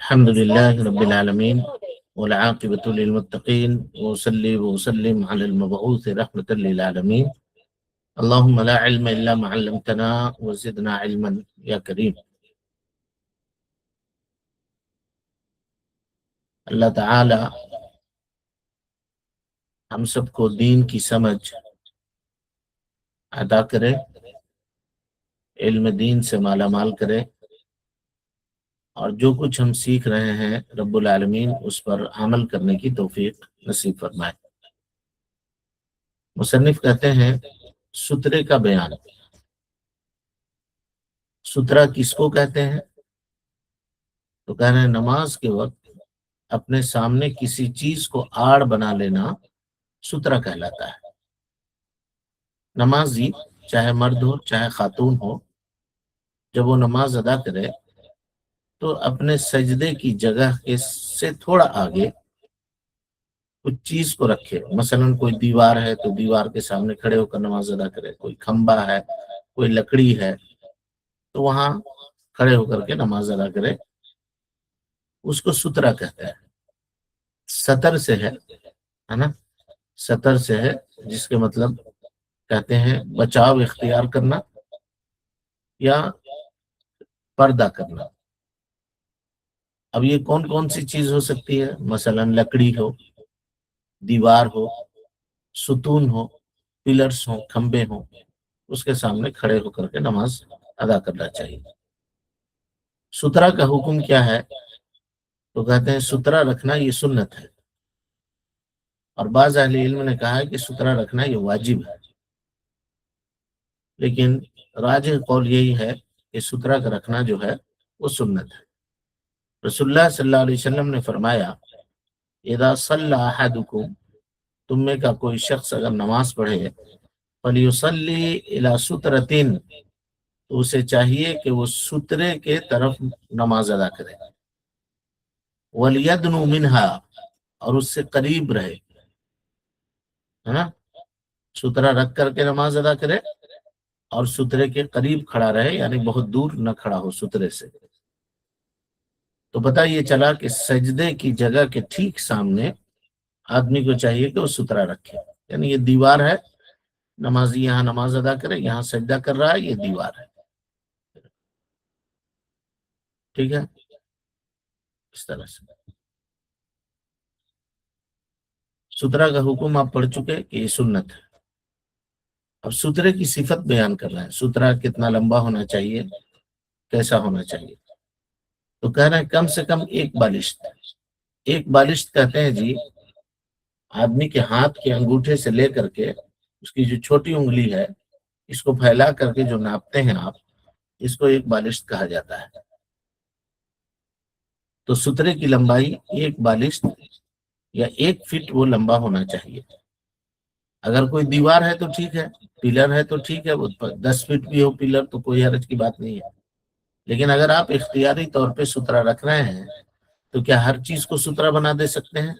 الحمد لله رب العالمين والعاقبة للمتقين وأصلي وأسلم على المبعوث رحمة للعالمين. اللهم لا علم إلا ما علمتنا وزدنا علما يا کریم. اللہ تعالی ہم سب کو دین کی سمجھ عطا کرے، علم دین سے مالا مال کرے، اور جو کچھ ہم سیکھ رہے ہیں رب العالمین اس پر عمل کرنے کی توفیق نصیب فرمائے. مصنف کہتے ہیں سترے کا بیان. سترہ کس کو کہتے ہیں؟ تو کہہ رہے ہیں نماز کے وقت اپنے سامنے کسی چیز کو آڑ بنا لینا سترہ کہلاتا ہے. نمازی چاہے مرد ہو چاہے خاتون ہو، جب وہ نماز ادا کرے تو اپنے سجدے کی جگہ سے تھوڑا آگے کچھ چیز کو رکھے. مثلا کوئی دیوار ہے تو دیوار کے سامنے کھڑے ہو کر نماز ادا کرے، کوئی کھمبا ہے، کوئی لکڑی ہے تو وہاں کھڑے ہو کر کے نماز ادا کرے. اس کو سترہ کہتے ہیں. ستر سے ہے نا، ستر سے ہے جس کے مطلب کہتے ہیں بچاؤ اختیار کرنا یا پردہ کرنا. اب یہ کون کون سی چیز ہو سکتی ہے؟ مثلا لکڑی ہو، دیوار ہو، ستون ہو، پلرز ہوں، کھمبے ہوں، اس کے سامنے کھڑے ہو کر کے نماز ادا کرنا چاہیے. سترہ کا حکم کیا ہے؟ تو کہتے ہیں سترہ رکھنا یہ سنت ہے، اور بعض اہل علم نے کہا ہے کہ سترہ رکھنا یہ واجب ہے، لیکن راجح قول یہی ہے کہ سترہ کا رکھنا جو ہے وہ سنت ہے. رسول اللہ صلی اللہ علیہ وسلم نے فرمایا اذا صلی احدکم، تم میں کا کوئی شخص اگر نماز پڑھے فلیصلی الی سترۃ، تو اسے چاہیے کہ وہ سترے کے طرف نماز ادا کرے. ولیدنو منہا، اور اس سے قریب رہے، ہے نا، سترہ رکھ کر کے نماز ادا کرے اور سترے کے قریب کھڑا رہے، یعنی بہت دور نہ کھڑا ہو سترے سے. تو پتہ یہ چلا کہ سجدے کی جگہ کے ٹھیک سامنے آدمی کو چاہیے کہ وہ سترہ رکھے. یعنی یہ دیوار ہے، نمازی یہاں نماز ادا کرے، یہاں سجدہ کر رہا ہے، یہ دیوار ہے، ٹھیک ہے، اس طرح سے. سترہ کا حکم آپ پڑھ چکے کہ یہ سنت ہے. اب سترے کی صفت بیان کر رہے ہیں. سترہ کتنا لمبا ہونا چاہیے، کیسا ہونا چاہیے؟ تو کہہ رہے ہیں کم سے کم ایک بالشت. ایک بالشت کہتے ہیں جی آدمی کے ہاتھ کے انگوٹھے سے لے کر کے اس کی جو چھوٹی انگلی ہے اس کو پھیلا کر کے جو ناپتے ہیں آپ، اس کو ایک بالشت کہا جاتا ہے. تو سترے کی لمبائی ایک بالشت یا 1 فٹ وہ لمبا ہونا چاہیے. اگر کوئی دیوار ہے تو ٹھیک ہے، پلر ہے تو ٹھیک ہے، وہ 10 فٹ بھی ہو پلر تو کوئی حرج کی بات نہیں ہے. لیکن اگر آپ اختیاری طور پہ سترہ رکھ رہے ہیں تو کیا ہر چیز کو سترہ بنا دے سکتے ہیں؟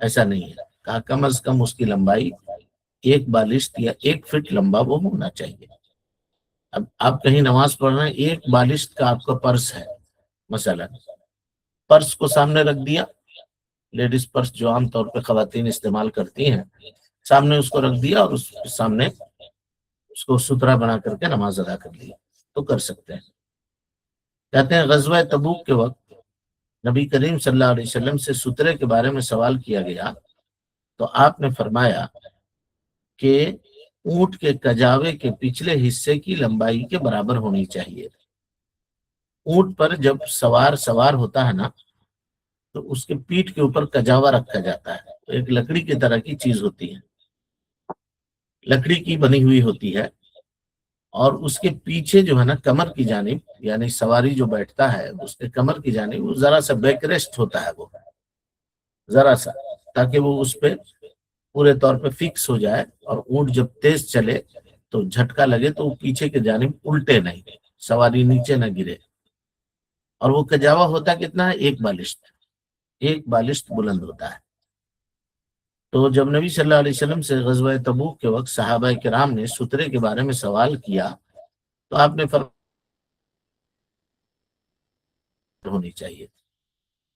ایسا نہیں ہے. کہا کم از کم اس کی لمبائی ایک بالشت یا 1 فٹ لمبا وہ ہونا چاہیے. اب آپ کہیں نماز پڑھ رہے ہیں، ایک بالشت کا آپ کا پرس ہے، مثلا پرس کو سامنے رکھ دیا، لیڈیز پرس جو عام طور پہ خواتین استعمال کرتی ہیں، سامنے اس کو رکھ دیا اور اس سامنے اس کو سترہ بنا کر کے نماز ادا کر لیا تو کر سکتے ہیں. کہتے ہیں غزوہ تبوک کے وقت نبی کریم صلی اللہ علیہ وسلم سے سترے کے بارے میں سوال کیا گیا تو آپ نے فرمایا کہ اونٹ کے کجاوے کے پچھلے حصے کی لمبائی کے برابر ہونی چاہیے. اونٹ پر جب سوار ہوتا ہے نا تو اس کے پیٹھ کے اوپر کجاوا رکھا جاتا ہے. ایک لکڑی کی طرح کی چیز ہوتی ہے، لکڑی کی بنی ہوئی ہوتی ہے، اور اس کے پیچھے جو ہے نا کمر کی جانب، یعنی سواری جو بیٹھتا ہے اس کے کمر کی جانب وہ ذرا سا بیک ریسٹ ہوتا ہے، وہ ذرا سا، تاکہ وہ اس پہ پورے طور پہ فکس ہو جائے اور اونٹ جب تیز چلے تو جھٹکا لگے تو وہ پیچھے کے جانب الٹے نہیں، سواری نیچے نہ گرے. اور وہ کجاوا ہوتا کتنا ہے؟ ایک بالشت بلند ہوتا ہے. تو جب نبی صلی اللہ علیہ وسلم سے غزوہ تبوک کے وقت صحابہ کرام نے سترے کے بارے میں سوال کیا تو آپ نے فرمایا ہونی چاہیے.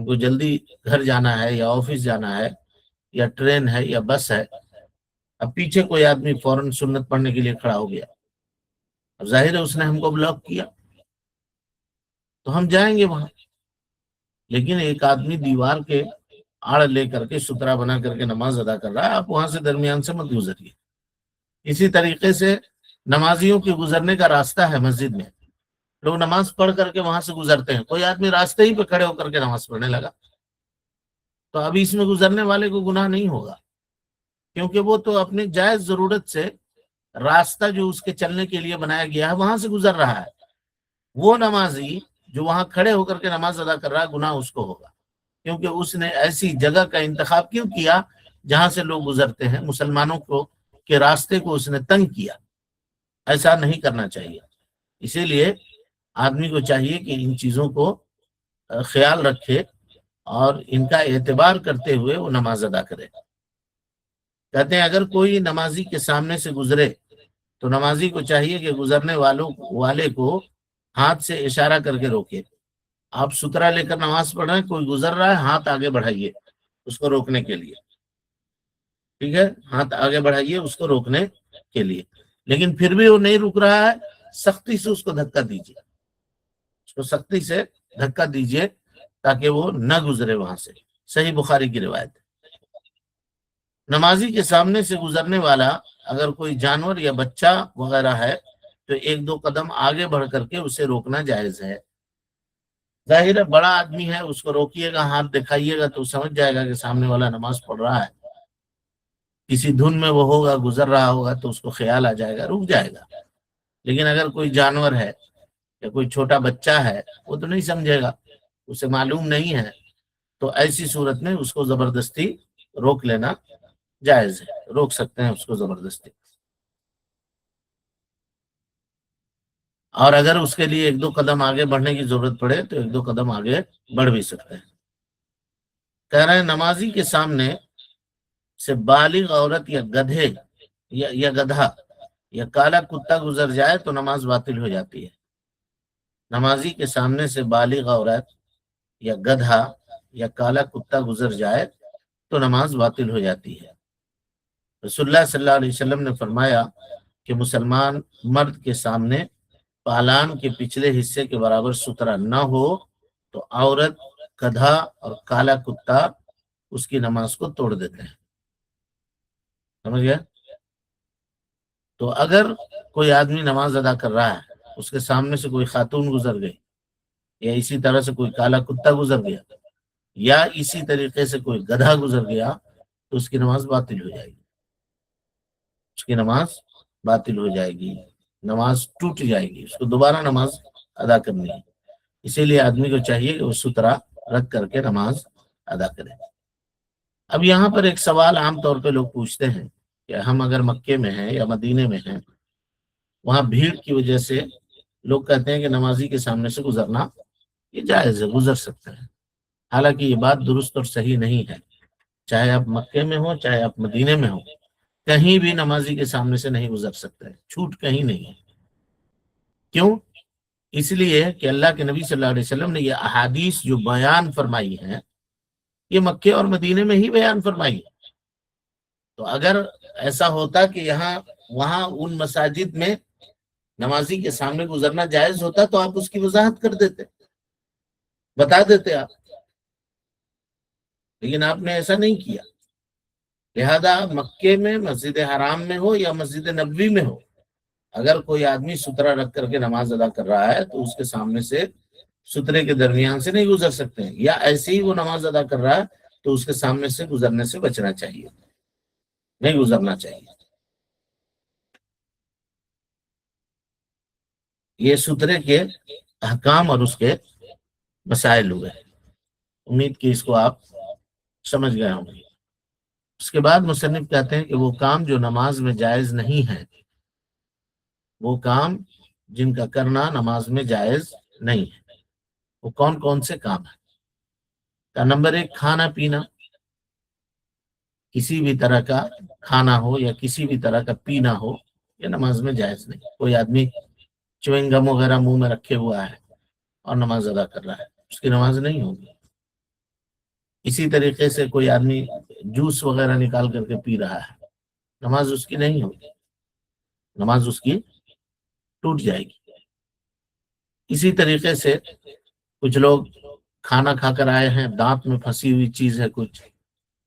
ہم کو جلدی گھر جانا ہے یا آفس جانا ہے یا ٹرین ہے یا بس ہے، اب پیچھے کوئی آدمی فوراً سنت پڑھنے کے لیے کھڑا ہو گیا، اب ظاہر ہے اس نے ہم کو بلاک کیا تو ہم جائیں گے وہاں، لیکن ایک آدمی دیوار کے آڑ لے کر کے سترا بنا کر کے نماز ادا کر رہا ہے، آپ وہاں سے درمیان سے مت گزریے۔ اسی طریقے سے نمازیوں کے گزرنے کا راستہ ہے مسجد میں، لوگ نماز پڑھ کر کے وہاں سے گزرتے ہیں، کوئی آدمی راستے ہی پہ کھڑے ہو کر کے نماز پڑھنے لگا تو ابھی اس میں گزرنے والے کو گناہ نہیں ہوگا، کیونکہ وہ تو اپنی جائز ضرورت سے راستہ جو اس کے چلنے کے لیے بنایا گیا ہے وہاں سے گزر رہا ہے۔ وہ نمازی جو وہاں کھڑے ہو کر کے نماز ادا کر رہا ہے گناہ اس کو ہوگا، کیونکہ اس نے ایسی جگہ کا انتخاب کیوں کیا جہاں سے لوگ گزرتے ہیں، مسلمانوں کو کے راستے کو اس نے تنگ کیا۔ ایسا نہیں کرنا چاہیے، اسی لیے آدمی کو چاہیے کہ ان چیزوں کو خیال رکھے اور ان کا اعتبار کرتے ہوئے وہ نماز ادا کرے۔ کہتے ہیں اگر کوئی نمازی کے سامنے سے گزرے تو نمازی کو چاہیے کہ گزرنے والے کو ہاتھ سے اشارہ کر کے روکے۔ آپ سترا لے کر نماز پڑھ رہے ہیں، کوئی گزر رہا ہے، ہاتھ آگے بڑھائیے اس کو روکنے کے لیے، ٹھیک ہے، ہاتھ آگے بڑھائیے اس کو روکنے کے لیے، لیکن پھر بھی وہ نہیں رک رہا ہے، سختی سے اس کو دھکا دیجیے، اس کو سختی سے دھکا دیجیے تاکہ وہ نہ گزرے وہاں سے۔ صحیح بخاری کی روایت۔ نمازی کے سامنے سے گزرنے والا اگر کوئی جانور یا بچہ وغیرہ ہے تو ایک دو قدم آگے بڑھ کر کے اسے روکنا جائز ہے۔ ظاہر ہے بڑا آدمی ہے، اس کو روکیے گا، ہاتھ دکھائیے گا تو سمجھ جائے گا کہ سامنے والا نماز پڑھ رہا ہے، کسی دھن میں وہ ہوگا، گزر رہا ہوگا تو اس کو خیال آ جائے گا، رک جائے گا۔ لیکن اگر کوئی جانور ہے یا کوئی چھوٹا بچہ ہے وہ تو نہیں سمجھے گا، اسے معلوم نہیں ہے، تو ایسی صورت میں اس کو زبردستی روک لینا جائز ہے، روک سکتے ہیں اس کو زبردستی، اور اگر اس کے لیے ایک دو قدم آگے بڑھنے کی ضرورت پڑے تو ایک دو قدم آگے بڑھ بھی سکتے ہیں۔ کہہ رہے ہیں نمازی کے سامنے سے بالغ عورت یا گدھے یا گدھا یا کالا کتا گزر جائے تو نماز باطل ہو جاتی ہے۔ نمازی کے سامنے سے بالغ عورت یا گدھا یا کالا کتا گزر جائے تو نماز باطل ہو جاتی ہے۔ رسول اللہ صلی اللہ علیہ وسلم نے فرمایا کہ مسلمان مرد کے سامنے پالان کے پچھلے حصے کے برابر سترا نہ ہو تو عورت، گدھا اور کالا کتا اس کی نماز کو توڑ دیتے ہیں۔ سمجھ گیا؟ تو اگر کوئی آدمی نماز ادا کر رہا ہے، اس کے سامنے سے کوئی خاتون گزر گئی یا اسی طرح سے کوئی کالا کتا گزر گیا یا اسی طریقے سے کوئی گدھا گزر گیا تو اس کی نماز باطل ہو جائے گی، اس کی نماز باطل ہو جائے گی، نماز ٹوٹ جائے گی، اس کو دوبارہ نماز ادا کرنی ہے۔ اسی لیے آدمی کو چاہیے کہ وہ سترا رکھ کر کے نماز ادا کرے۔ اب یہاں پر ایک سوال عام طور پہ لوگ پوچھتے ہیں کہ ہم اگر مکے میں ہیں یا مدینے میں ہیں، وہاں بھیڑ کی وجہ سے لوگ کہتے ہیں کہ نمازی کے سامنے سے گزرنا یہ جائز ہے، گزر سکتے ہیں، حالانکہ یہ بات درست اور صحیح نہیں ہے۔ چاہے آپ مکے میں ہوں چاہے آپ مدینے میں ہوں، کہیں بھی نمازی کے سامنے سے نہیں گزر سکتے، چھوٹ کہیں نہیں ہے۔ کیوں؟ اس لیے کہ اللہ کے نبی صلی اللہ علیہ وسلم نے یہ احادیث جو بیان فرمائی ہیں یہ مکے اور مدینے میں ہی بیان فرمائی ہے۔ تو اگر ایسا ہوتا کہ وہاں ان مساجد میں نمازی کے سامنے گزرنا جائز ہوتا تو آپ اس کی وضاحت کر دیتے، بتا دیتے آپ، لیکن آپ نے ایسا نہیں کیا۔ لہذا مکے میں مسجد حرام میں ہو یا مسجد نبوی میں ہو، اگر کوئی آدمی سترا رکھ کر کے نماز ادا کر رہا ہے تو اس کے سامنے سے سترے کے درمیان سے نہیں گزر سکتے ہیں، یا ایسے ہی وہ نماز ادا کر رہا ہے تو اس کے سامنے سے گزرنے سے بچنا چاہیے، نہیں گزرنا چاہیے۔ یہ سترے کے احکام اور اس کے مسائل ہوئے، امید کی اس کو آپ سمجھ گئے ہوں گے۔ اس کے بعد مصنف کہتے ہیں کہ وہ کام جو نماز میں جائز نہیں ہے، وہ کام جن کا کرنا نماز میں جائز نہیں ہے، وہ کون کون سے کام ہیں؟ کا نمبر 1، کھانا پینا، کسی بھی طرح کا کھانا ہو یا کسی بھی طرح کا پینا ہو، یہ نماز میں جائز نہیں۔ کوئی آدمی چوئنگ گم وغیرہ منہ میں رکھے ہوا ہے اور نماز ادا کر رہا ہے، اس کی نماز نہیں ہوگی۔ اسی طریقے سے کوئی آدمی جوس وغیرہ نکال کر کے پی رہا ہے، نماز اس کی نہیں ہوگی، نماز اس کی ٹوٹ جائے گی۔ اسی طریقے سے کچھ لوگ کھانا کھا کر آئے ہیں، دانت میں پھنسی ہوئی چیز ہے کچھ،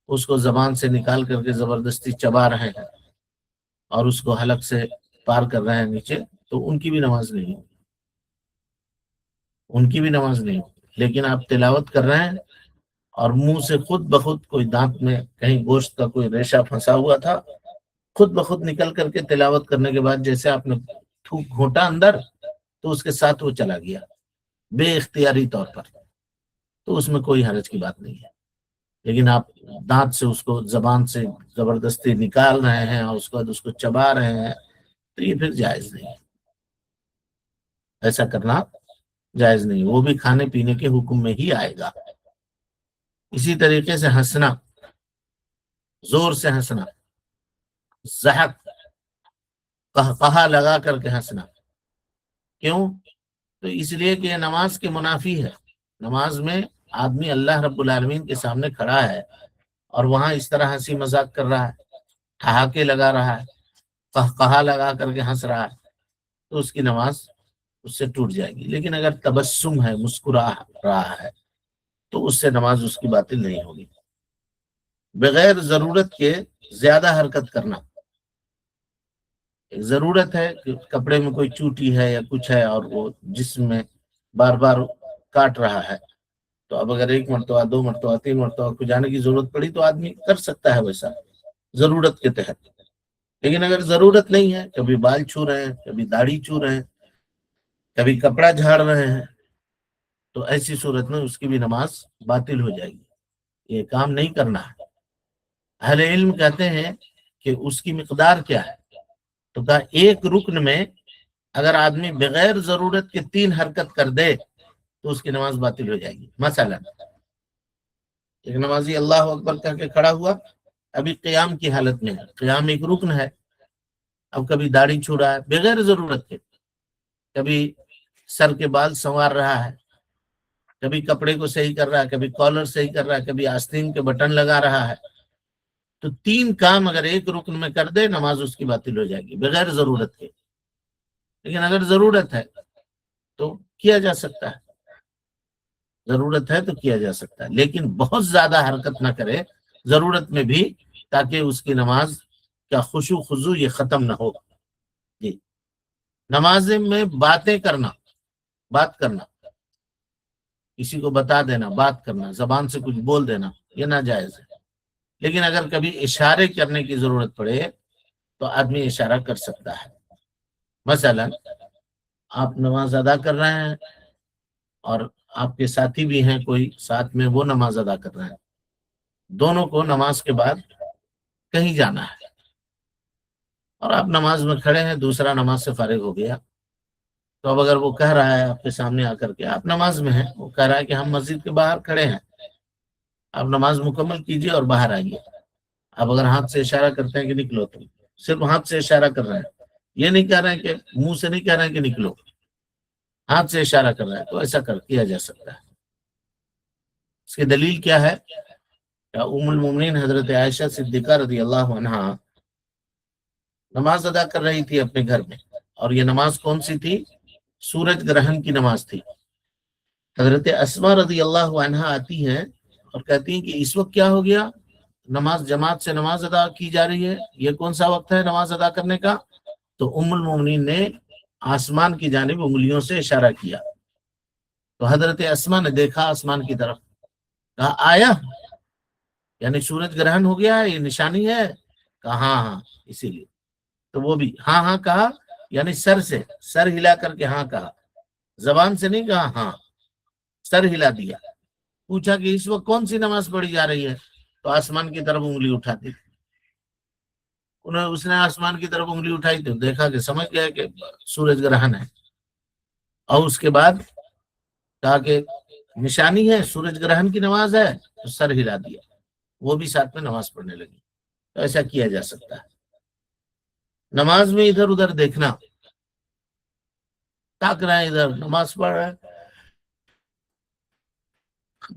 اس کو زبان سے نکال کر کے زبردستی چبا رہے ہیں اور اس کو حلق سے پار کر رہے ہیں نیچے، تو ان کی بھی نماز نہیں ہوگی، ان کی بھی نماز نہیں ہوگی۔ لیکن آپ تلاوت کر رہے ہیں اور منہ سے خود بخود کوئی دانت میں کہیں گوشت کا کوئی ریشہ پھنسا ہوا تھا، خود بخود نکل کر کے تلاوت کرنے کے بعد جیسے آپ نے تھوک گھونٹا اندر تو اس کے ساتھ وہ چلا گیا بے اختیاری طور پر، تو اس میں کوئی حرج کی بات نہیں ہے۔ لیکن آپ دانت سے اس کو زبان سے زبردستی نکال رہے ہیں اور اس کے بعد اس کو چبا رہے ہیں، تو یہ پھر جائز نہیں ہے، ایسا کرنا جائز نہیں، وہ بھی کھانے پینے کے حکم میں ہی آئے گا۔ اسی طریقے سے ہنسنا، زور سے ہنسنا، زحق قہقہا لگا کر کے ہنسنا، کیوں؟ تو اس لیے کہ یہ نماز کے منافی ہے۔ نماز میں آدمی اللہ رب العالمین کے سامنے کھڑا ہے اور وہاں اس طرح ہنسی مذاق کر رہا ہے، ٹھہاکے لگا رہا ہے، قہقہا لگا کر کے ہنس رہا ہے، تو اس کی نماز اس سے ٹوٹ جائے گی۔ لیکن اگر تبسم ہے، مسکرا رہا ہے، تو اس سے نماز اس کی باطل نہیں ہوگی۔ بغیر ضرورت کے زیادہ حرکت کرنا، ضرورت ہے کہ کپڑے میں کوئی چوٹی ہے یا کچھ ہے اور وہ جسم میں بار بار کاٹ رہا ہے، تو اب اگر ایک مرتبہ، دو مرتبہ، تین مرتبہ کو جانے کی ضرورت پڑی تو آدمی کر سکتا ہے ویسا ضرورت کے تحت۔ لیکن اگر ضرورت نہیں ہے، کبھی بال چھو رہے ہیں، کبھی داڑھی چھو رہے ہیں، کبھی کپڑا جھاڑ رہے ہیں، تو ایسی صورت میں اس کی بھی نماز باطل ہو جائے گی، یہ کام نہیں کرنا ہے۔ اہل علم کہتے ہیں کہ اس کی مقدار کیا ہے، تو کہا ایک رکن میں اگر آدمی بغیر ضرورت کے 3 حرکت کر دے تو اس کی نماز باطل ہو جائے گی۔ مثلا ایک نمازی اللہ اکبر کہہ کے کھڑا ہوا، ابھی قیام کی حالت میں ہے، قیام ایک رکن ہے، اب کبھی داڑھی چھو رہا ہے بغیر ضرورت کے، کبھی سر کے بال سنوار رہا ہے، کبھی کپڑے کو صحیح کر رہا ہے، کبھی کالر صحیح کر رہا ہے، کبھی آستین کے بٹن لگا رہا ہے، تو 3 کام اگر ایک رکن میں کر دے نماز اس کی باطل ہو جائے گی بغیر ضرورت کے۔ لیکن اگر ضرورت ہے تو کیا جا سکتا ہے، ضرورت ہے تو کیا جا سکتا ہے، لیکن بہت زیادہ حرکت نہ کرے ضرورت میں بھی، تاکہ اس کی نماز کا خشوع خضوع یہ ختم نہ ہو۔ جی، نماز میں باتیں کرنا، بات کرنا، کسی کو بتا دینا، بات کرنا، زبان سے کچھ بول دینا، یہ ناجائز ہے۔ لیکن اگر کبھی اشارے کرنے کی ضرورت پڑے تو آدمی اشارہ کر سکتا ہے۔ مثلا آپ نماز ادا کر رہے ہیں اور آپ کے ساتھی بھی ہیں کوئی ساتھ میں، وہ نماز ادا کر رہے ہیں، دونوں کو نماز کے بعد کہیں جانا ہے، اور آپ نماز میں کھڑے ہیں، دوسرا نماز سے فارغ ہو گیا، تو اب اگر وہ کہہ رہا ہے آپ کے سامنے آ کر کے، آپ نماز میں ہیں، وہ کہہ رہا ہے کہ ہم مسجد کے باہر کھڑے ہیں، آپ نماز مکمل کیجئے اور باہر آئیے۔ آپ اگر ہاتھ سے اشارہ کرتے ہیں کہ نکلو، تو صرف ہاتھ سے اشارہ کر رہے ہیں، یہ نہیں کہہ رہے ہیں کہ منہ سے نہیں کہہ رہے ہیں کہ نکلو، ہاتھ سے اشارہ کر رہا ہے، تو ایسا کیا جا سکتا ہے۔ اس کی دلیل کیا ہے؟ ام المومنین حضرت عائشہ صدیقہ رضی اللہ عنہا نماز ادا کر رہی تھی اپنے گھر میں، اور یہ نماز کون سی تھی؟ سورج گرہن کی نماز تھی۔ حضرت اسماء رضی اللہ عنہا آتی ہیں اور کہتی ہیں کہ اس وقت کیا ہو گیا، نماز جماعت سے نماز ادا کی جا رہی ہے، یہ کون سا وقت ہے نماز ادا کرنے کا؟ تو ام المومنین نے آسمان کی جانب انگلیوں سے اشارہ کیا، تو حضرت اسماء نے دیکھا آسمان کی طرف، کہا آیا، یعنی سورج گرہن ہو گیا ہے، یہ نشانی ہے؟ کہا ہاں ہاں، اسی لیے تو وہ بھی ہاں ہاں کہا، یعنی سر سے، سر ہلا کر کے ہاں کہا، زبان سے نہیں کہا، ہاں سر ہلا دیا۔ پوچھا کہ اس وقت کون سی نماز پڑھی جا رہی ہے؟ تو آسمان کی طرف انگلی اٹھاتی، اس نے آسمان کی طرف انگلی اٹھائی تو دیکھا کہ سمجھ گیا کہ سورج گرہن ہے، اور اس کے بعد کہا کہ نشانی ہے سورج گرہن کی نماز ہے، تو سر ہلا دیا، وہ بھی ساتھ میں نماز پڑھنے لگی۔ تو ایسا کیا جا سکتا ہے۔ نماز میں ادھر ادھر دیکھنا، تاک رہے ہیں ادھر، نماز پڑھ رہے ہیں،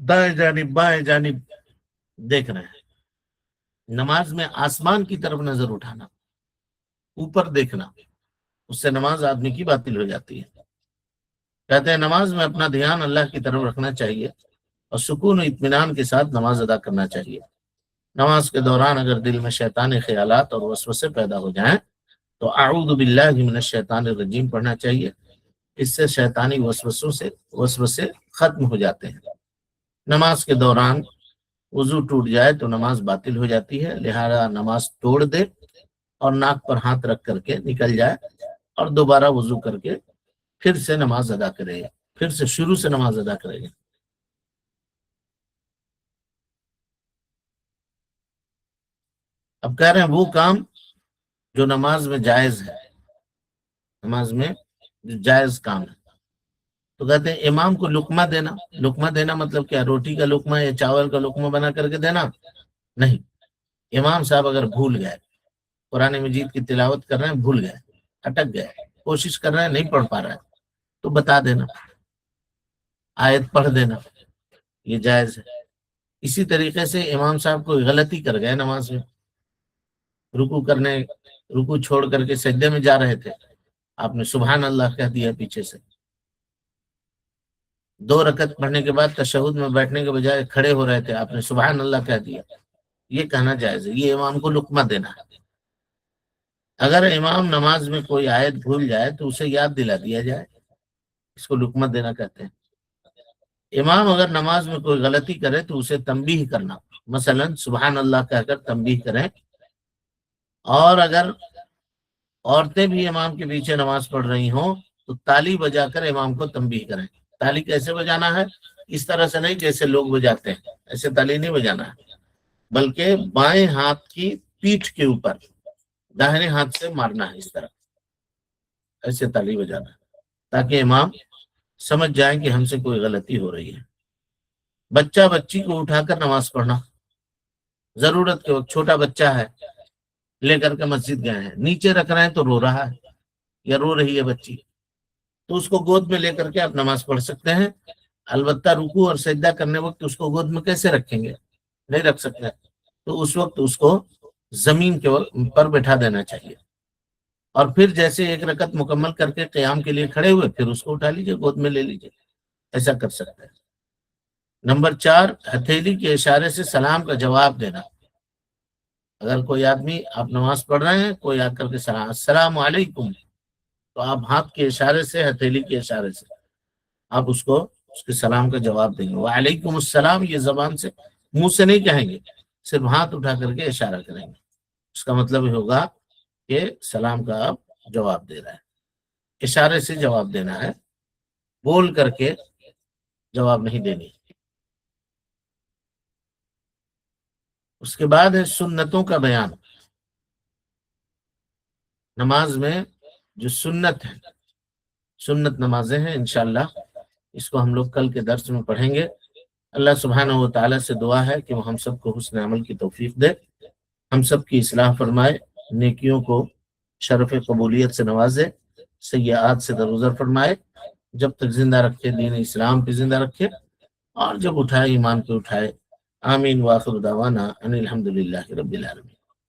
دائیں جانب بائیں جانب دیکھ رہے ہیں. نماز میں آسمان کی طرف نظر اٹھانا، اوپر دیکھنا، اس سے نماز آدمی کی باطل ہو جاتی ہے. کہتے ہیں نماز میں اپنا دھیان اللہ کی طرف رکھنا چاہیے اور سکون و اطمینان کے ساتھ نماز ادا کرنا چاہیے. نماز کے دوران اگر دل میں شیطانی خیالات اور وسوسے پیدا ہو جائیں تو اعوذ باللہ من الشیطان الرجیم پڑھنا چاہیے. اس سے شیطانی وسوسے ختم ہو جاتے ہیں. نماز کے دوران وضو ٹوٹ جائے تو نماز باطل ہو جاتی ہے، لہذا نماز توڑ دے اور ناک پر ہاتھ رکھ کر کے نکل جائے اور دوبارہ وضو کر کے پھر سے نماز ادا کرے گا، پھر سے شروع سے نماز ادا کرے گا. اب کہہ رہے ہیں وہ کام جو نماز میں جائز ہے، نماز میں جو جائز کام ہے. تو کہتے ہیں امام کو لقمہ دینا. لقمہ دینا مطلب کیا؟ روٹی کا لقمہ یا چاول کا لقمہ بنا کر کے دینا نہیں. امام صاحب اگر بھول گئے، قرآن مجید کی تلاوت کر رہے ہیں، بھول گئے، اٹک گئے، کوشش کر رہے ہیں نہیں پڑھ پا رہے ہیں، تو بتا دینا، آیت پڑھ دینا، یہ جائز ہے. اسی طریقے سے امام صاحب کوئی غلطی کر گئے نماز میں، رکوع چھوڑ کر کے سجدے میں جا رہے تھے، آپ نے سبحان اللہ کہہ دیا پیچھے سے. 2 رکعت پڑھنے کے بعد تشہد میں بیٹھنے کے بجائے کھڑے ہو رہے تھے، آپ نے سبحان اللہ کہہ دیا. یہ کہنا جائز ہے، یہ امام کو لقمہ دینا ہے. اگر امام نماز میں کوئی آیت بھول جائے تو اسے یاد دلا دیا جائے، اس کو لقمہ دینا کہتے ہیں. امام اگر نماز میں کوئی غلطی کرے تو اسے تنبیہ کرنا، مثلا سبحان اللہ کہہ کر تنبیہ کریں. اور اگر عورتیں بھی امام کے پیچھے نماز پڑھ رہی ہوں تو تالی بجا کر امام کو تنبیہ کریں. تالی کیسے بجانا ہے؟ اس طرح سے نہیں جیسے لوگ بجاتے ہیں، ایسے تالی نہیں بجانا ہے، بلکہ بائیں ہاتھ کی پیٹھ کے اوپر داہنے ہاتھ سے مارنا ہے، اس طرح ایسے تالی بجانا ہے تاکہ امام سمجھ جائیں کہ ہم سے کوئی غلطی ہو رہی ہے. بچہ بچی کو اٹھا کر نماز پڑھنا، ضرورت کے وقت. چھوٹا بچہ ہے، لے کر کے مسجد گئے ہیں، نیچے رکھ رہے ہیں تو رو رہا ہے یا رو رہی ہے بچی، تو اس کو گود میں لے کر کے آپ نماز پڑھ سکتے ہیں. البتہ رکوع اور سجدہ کرنے وقت اس کو گود میں کیسے رکھیں گے؟ نہیں رکھ سکتے، تو اس وقت اس کو زمین کے پر بٹھا دینا چاہیے. اور پھر جیسے 1 رکعت مکمل کر کے قیام کے لیے کھڑے ہوئے، پھر اس کو اٹھا لیجیے، گود میں لے لیجیے. ایسا کر سکتے ہیں. نمبر 4، ہتھیلی کے اشارے سے سلام کا جواب دینا. اگر کوئی آدمی، آپ نماز پڑھ رہے ہیں، کوئی آ کر کے السلام علیکم، تو آپ ہاتھ کے اشارے سے، ہتھیلی کے اشارے سے آپ اس کو اس کے سلام کا جواب دیں گے. وعلیکم السلام یہ زبان سے، منہ سے نہیں کہیں گے، صرف ہاتھ اٹھا کر کے اشارہ کریں گے. اس کا مطلب یہ ہوگا کہ سلام کا آپ جواب دے رہے ہیں. اشارے سے جواب دینا ہے، بول کر کے جواب نہیں دینی. اس کے بعد ہے سنتوں کا بیان. نماز میں جو سنت ہے، سنت نمازیں ہیں، انشاءاللہ اس کو ہم لوگ کل کے درس میں پڑھیں گے. اللہ سبحانہ و تعالیٰ سے دعا ہے کہ وہ ہم سب کو حسن عمل کی توفیق دے، ہم سب کی اصلاح فرمائے، نیکیوں کو شرف قبولیت سے نوازے، سیئات سے درگزر فرمائے، جب تک زندہ رکھے دین اسلام پہ زندہ رکھے، اور جب اٹھائے ایمان پہ اٹھائے. آمین. وآخر دعوانا ان الحمدللہ رب العالمین.